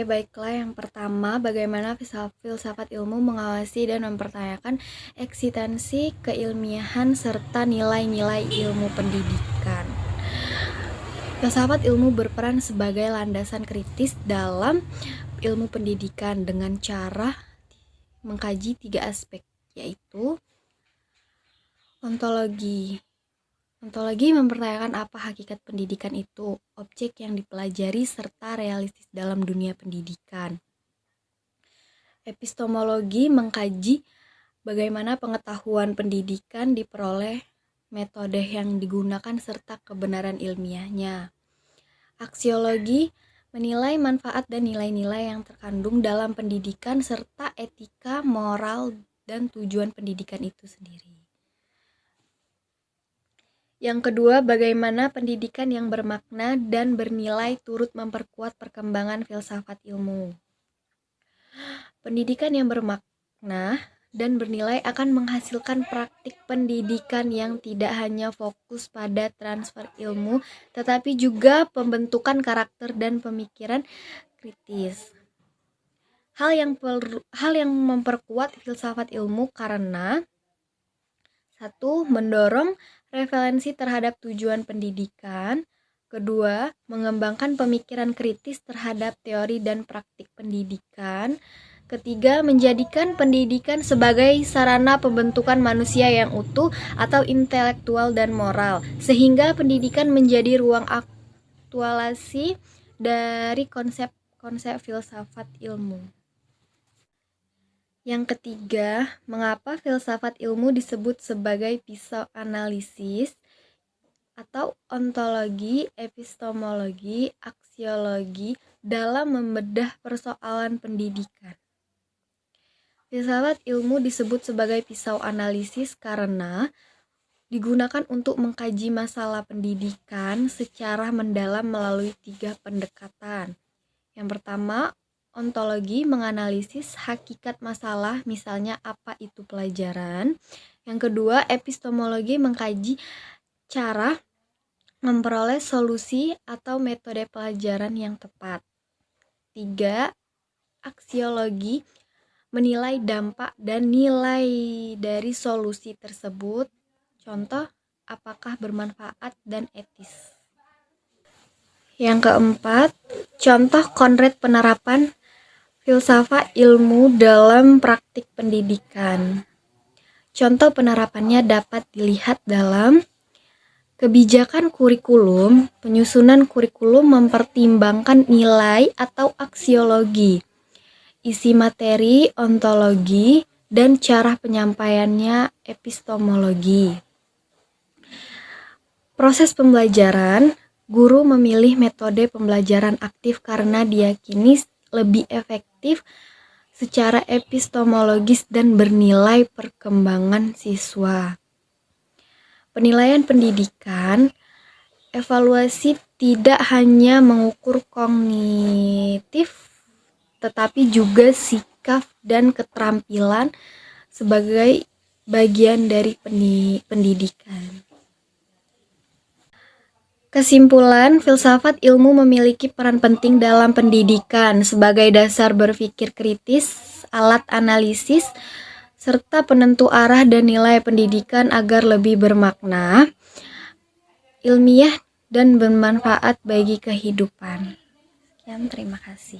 Baiklah, yang pertama, bagaimana filsafat ilmu mengawasi dan mempertanyakan eksistensi keilmiahan serta nilai-nilai ilmu pendidikan. Filsafat ilmu berperan sebagai landasan kritis dalam ilmu pendidikan dengan cara mengkaji 3 aspek, yaitu ontologi. Ontologi mempertanyakan apa hakikat pendidikan itu, objek yang dipelajari, serta realistis dalam dunia pendidikan. Epistemologi mengkaji bagaimana pengetahuan pendidikan diperoleh, metode yang digunakan, serta kebenaran ilmiahnya. Aksiologi menilai manfaat dan nilai-nilai yang terkandung dalam pendidikan, serta etika, moral, dan tujuan pendidikan itu sendiri. Yang kedua, bagaimana pendidikan yang bermakna dan bernilai turut memperkuat perkembangan filsafat ilmu. Pendidikan yang bermakna dan bernilai akan menghasilkan praktik pendidikan yang tidak hanya fokus pada transfer ilmu, tetapi juga pembentukan karakter dan pemikiran kritis. Hal yang memperkuat filsafat ilmu karena 1. Mendorong referensi terhadap tujuan pendidikan. 2. Mengembangkan pemikiran kritis terhadap teori dan praktik pendidikan. 3. Menjadikan pendidikan sebagai sarana pembentukan manusia yang utuh atau intelektual dan moral, sehingga pendidikan menjadi ruang aktualisasi dari konsep-konsep filsafat ilmu. Yang ketiga, mengapa filsafat ilmu disebut sebagai pisau analisis atau ontologi, epistemologi, aksiologi dalam membedah persoalan pendidikan. Filsafat ilmu disebut sebagai pisau analisis karena digunakan untuk mengkaji masalah pendidikan secara mendalam melalui 3 pendekatan. Yang pertama, ontologi menganalisis hakikat masalah, misalnya apa itu pelajaran. Yang kedua, epistemologi mengkaji cara memperoleh solusi atau metode pelajaran yang tepat. 3. Aksiologi menilai dampak dan nilai dari solusi tersebut. Contoh, apakah bermanfaat dan etis. Yang keempat, contoh konkret penerapan filsafat ilmu dalam praktik pendidikan. Contoh penerapannya dapat dilihat dalam kebijakan kurikulum. Penyusunan kurikulum mempertimbangkan nilai atau aksiologi, isi materi, ontologi, dan cara penyampaiannya, epistemologi. Proses pembelajaran. Guru memilih metode pembelajaran aktif karena diyakini lebih efektif secara epistemologis dan bernilai perkembangan siswa. Penilaian pendidikan, evaluasi tidak hanya mengukur kognitif, tetapi juga sikap dan keterampilan sebagai bagian dari pendidikan. Kesimpulan, filsafat ilmu memiliki peran penting dalam pendidikan sebagai dasar berpikir kritis, alat analisis, serta penentu arah dan nilai pendidikan agar lebih bermakna, ilmiah, dan bermanfaat bagi kehidupan. Sekian, terima kasih.